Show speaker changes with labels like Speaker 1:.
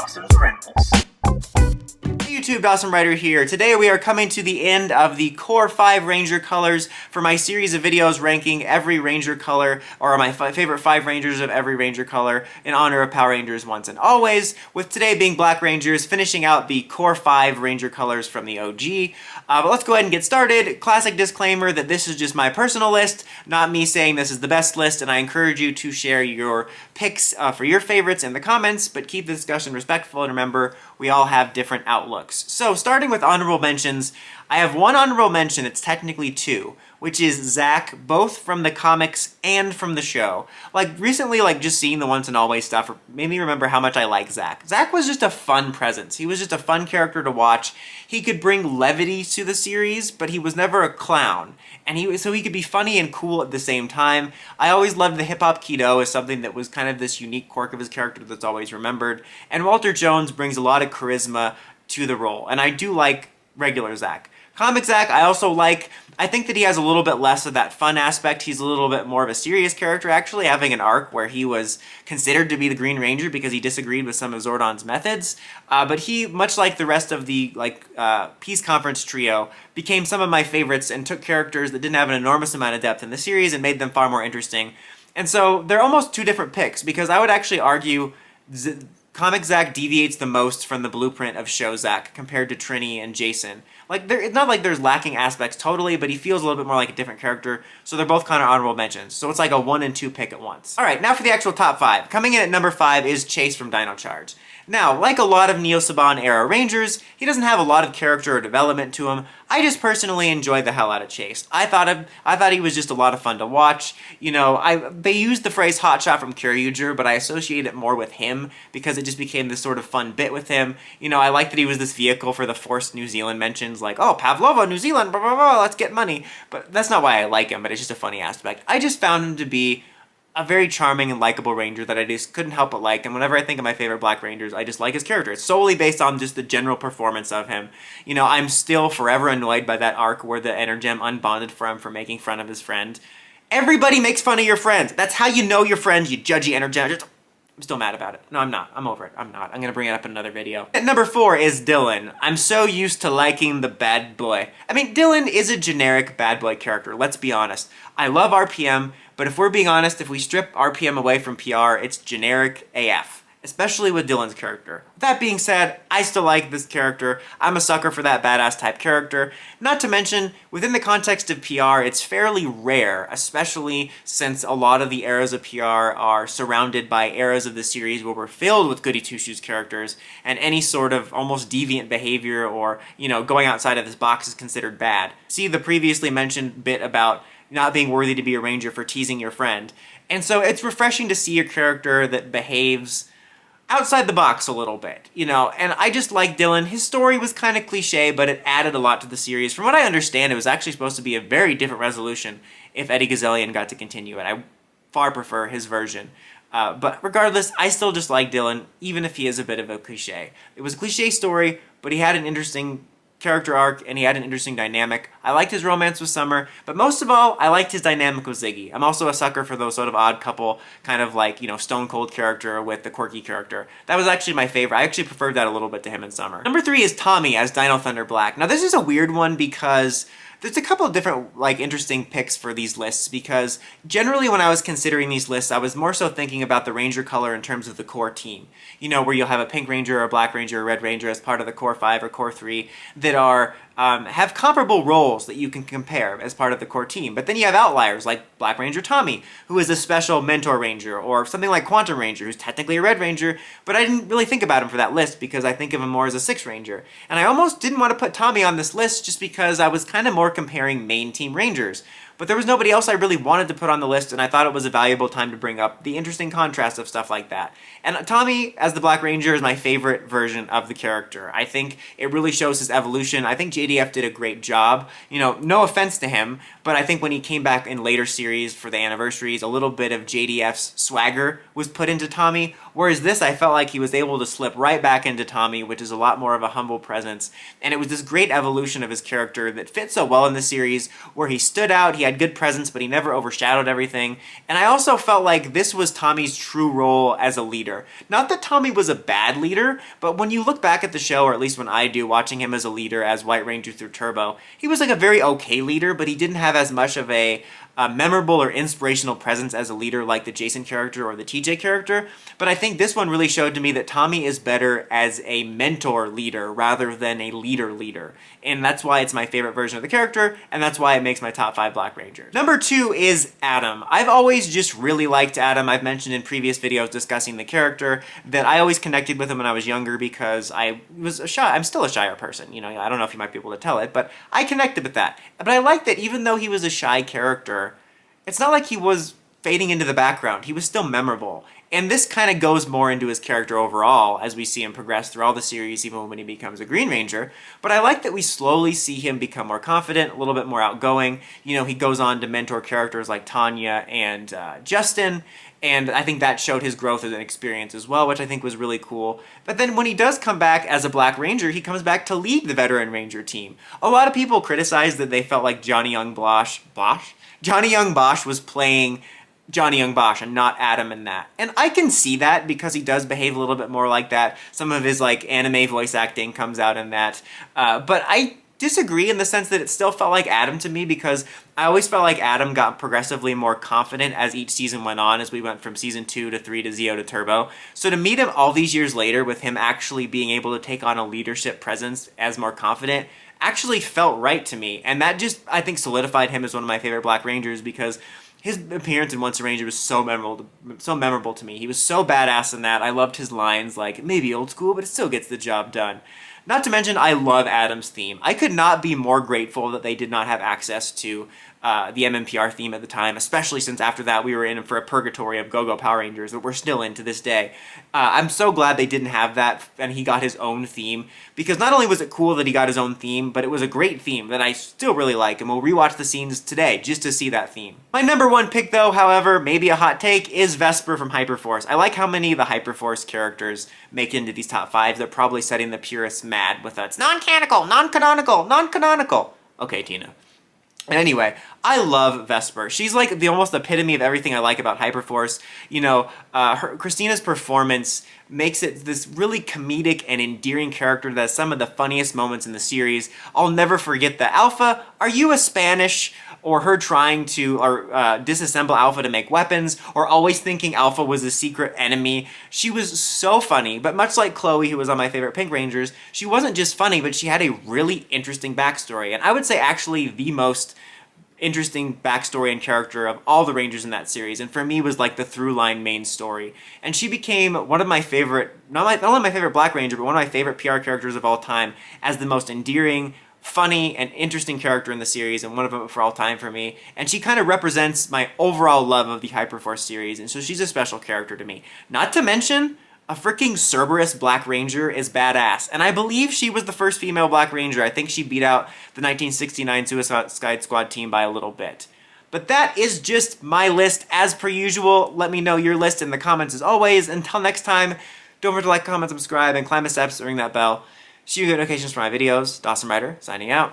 Speaker 1: Dawson's Rambles.
Speaker 2: Hey YouTube, Dawson Writer here. Today we are coming to the end of the Core 5 Ranger colors for my series of videos ranking every Ranger color, or my favorite 5 Rangers of every Ranger color, in honor of Power Rangers Once and Always, with today being Black Rangers, finishing out the Core 5 Ranger colors from the OG. But let's go ahead and get started. Classic disclaimer that this is just my personal list, not me saying this is the best list, and I encourage you to share your picks for your favorites in the comments, but keep the discussion respectful, and remember, we all have different outlooks. So, starting with honorable mentions, I have one honorable mention, it's technically two, which is Zach, both from the comics and from the show. Like, recently, just seeing the Once and Always stuff made me remember how much I like Zach. Zach was just a fun presence. He was just a fun character to watch. He could bring levity to the series, but he was never a clown. And so he could be funny and cool at the same time. I always loved the hip-hop Kido as something that was kind of this unique quirk of his character that's always remembered. And Walter Jones brings a lot of charisma to the role. And I do like regular Zach. Comic Zach, I think that he has a little bit less of that fun aspect. He's a little bit more of a serious character, actually, having an arc where he was considered to be the Green Ranger because he disagreed with some of Zordon's methods. But he, much like the rest of the Peace Conference trio, became some of my favorites and took characters that didn't have an enormous amount of depth in the series and made them far more interesting. And so they're almost two different picks, because I would actually argue Comic Zach deviates the most from the blueprint of Show Zach compared to Trini and Jason. It's not like there's lacking aspects totally, but he feels a little bit more like a different character, so they're both kind of honorable mentions. So it's like a 1 and 2 pick at once. Alright, now for the actual top 5. Coming in at number 5 is Chase from Dino Charge. Now, like a lot of Neo Saban era Rangers, he doesn't have a lot of character or development to him. I just personally enjoyed the hell out of Chase. I thought he was just a lot of fun to watch. You know, they used the phrase hotshot from Kyoryuger, but I associate it more with him because it just became this sort of fun bit with him. You know, I like that he was this vehicle for the forced New Zealand mentions, like, oh, Pavlova, New Zealand, blah, blah, blah, let's get money. But that's not why I like him, but it's just a funny aspect. I just found him to be a very charming and likable Ranger that I just couldn't help but like, and whenever I think of my favorite Black Rangers, I just like his character. It's solely based on just the general performance of him. You know, I'm still forever annoyed by that arc where the Energem unbonded from for making fun of his friend. Everybody makes fun of your friends. That's how you know your friends, you judgy Energem. I'm still mad about it. No, I'm not. I'm over it. I'm not. I'm gonna bring it up in another video. At number 4 is Dylan. I'm so used to liking the bad boy. I mean, Dylan is a generic bad boy character, let's be honest. I love RPM, but if we're being honest, if we strip RPM away from PR, it's generic AF. Especially with Dylan's character. That being said, I still like this character. I'm a sucker for that badass type character. Not to mention, within the context of PR, it's fairly rare, especially since a lot of the eras of PR are surrounded by eras of the series where we're filled with goody two-shoes characters, and any sort of almost deviant behavior or, you know, going outside of this box is considered bad. See the previously mentioned bit about not being worthy to be a Ranger for teasing your friend. And so it's refreshing to see a character that behaves outside the box a little bit, you know, and I just like Dylan. His story was kind of cliche, but it added a lot to the series. From what I understand, it was actually supposed to be a very different resolution if Eddie Gazzellian got to continue it. I far prefer his version. But regardless, I still just like Dylan, even if he is a bit of a cliche. It was a cliche story, but he had an interesting character arc, and he had an interesting dynamic. I liked his romance with Summer, but most of all, I liked his dynamic with Ziggy. I'm also a sucker for those sort of odd couple, kind of like, you know, stone cold character with the quirky character. That was actually my favorite. I actually preferred that a little bit to him in Summer. Number 3 is Tommy as Dino Thunder Black. Now this is a weird one because there's a couple of different, interesting picks for these lists, because generally when I was considering these lists, I was more so thinking about the Ranger color in terms of the core team. You know, where you'll have a Pink Ranger, or a Black Ranger, or a Red Ranger as part of the core 5 or core 3 that are have comparable roles that you can compare as part of the core team. But then you have outliers like Black Ranger Tommy, who is a special mentor ranger, or something like Quantum Ranger, who's technically a Red Ranger, but I didn't really think about him for that list because I think of him more as a 6 Ranger. And I almost didn't want to put Tommy on this list just because I was kind of more comparing main team Rangers. But there was nobody else I really wanted to put on the list, and I thought it was a valuable time to bring up the interesting contrast of stuff like that. And Tommy, as the Black Ranger, is my favorite version of the character. I think it really shows his evolution. I think JDF did a great job. You know, no offense to him, but I think when he came back in later series for the anniversaries, a little bit of JDF's swagger was put into Tommy, Whereas this, I felt like he was able to slip right back into Tommy, which is a lot more of a humble presence. And it was this great evolution of his character that fit so well in the series, where he stood out, he had good presence, but he never overshadowed everything. And I also felt like this was Tommy's true role as a leader. Not that Tommy was a bad leader, but when you look back at the show, or at least when I do, watching him as a leader as White Ranger through Turbo, he was like a very okay leader, but he didn't have as much of a memorable or inspirational presence as a leader like the Jason character or the TJ character. But I think this one really showed to me that Tommy is better as a mentor leader rather than a leader. And that's why it's my favorite version of the character, and that's why it makes my top 5 Black Rangers. Number 2 is Adam. I've always just really liked Adam. I've mentioned in previous videos discussing the character that I always connected with him when I was younger because I was I'm still a shyer person. You know, I don't know if you might be able to tell it, but I connected with that. But I like that even though he was a shy character, it's not like he was fading into the background. He was still memorable. And this kind of goes more into his character overall as we see him progress through all the series, even when he becomes a Green Ranger. But I like that we slowly see him become more confident, a little bit more outgoing. You know, he goes on to mentor characters like Tanya and Justin, and I think that showed his growth as an experience as well, which I think was really cool. But then when he does come back as a Black Ranger, he comes back to lead the Veteran Ranger team. A lot of people criticized that they felt like Johnny Young Bosch was playing Johnny Young Bosch and not Adam in that. And I can see that because he does behave a little bit more like that. Some of his like anime voice acting comes out in that. But I disagree in the sense that it still felt like Adam to me, because I always felt like Adam got progressively more confident as each season went on, as we went from season 2 to 3 to Zeo to Turbo. So to meet him all these years later with him actually being able to take on a leadership presence as more confident actually felt right to me. And that just, I think, solidified him as one of my favorite Black Rangers, because his appearance in Once a Ranger was so memorable to me. He was so badass in that. I loved his lines like, maybe old school, but it still gets the job done. Not to mention, I love Adam's theme. I could not be more grateful that they did not have access to the mmpr theme at the time, especially since after that we were in for a purgatory of Go-Go Power Rangers that we're still in to this day. I'm so glad they didn't have that and he got his own theme, because not only was it cool that he got his own theme, but it was a great theme that I still really like, and we'll rewatch the scenes today just to see that theme. My number 1 pick though, however, maybe a hot take, is Vesper from Hyperforce. I like how many of the Hyperforce characters make it into these top 5. They're probably setting the purists mad with it's non-canonical, non-canonical, non-canonical. Okay, Tina. And anyway, I love Vesper. She's like the almost epitome of everything I like about Hyperforce. You know, Christina's performance makes it this really comedic and endearing character that has some of the funniest moments in the series. I'll never forget the Alpha, are you a Spanish? Or her trying to disassemble Alpha to make weapons, or always thinking Alpha was a secret enemy. She was so funny, but much like Chloe, who was on my favorite Pink Rangers, she wasn't just funny, but she had a really interesting backstory. And I would say actually the most interesting backstory and character of all the Rangers in that series, and for me was like the through line main story. And she became one of my favorite, not only my favorite Black Ranger, but one of my favorite PR characters of all time, as the most endearing, funny, and interesting character in the series, and one of them for all time for me. And she kind of represents my overall love of the Hyperforce series, and so she's a special character to me. Not to mention, a freaking Cerberus Black Ranger is badass, and I believe she was the first female Black Ranger. I think she beat out the 1969 Suicide Squad team by a little bit. But that is just my list as per usual. Let me know your list in the comments as always. Until next time, don't forget to like, comment, subscribe, and climb the steps to ring that bell. See you notifications for my videos. Dawson Ryder, signing out.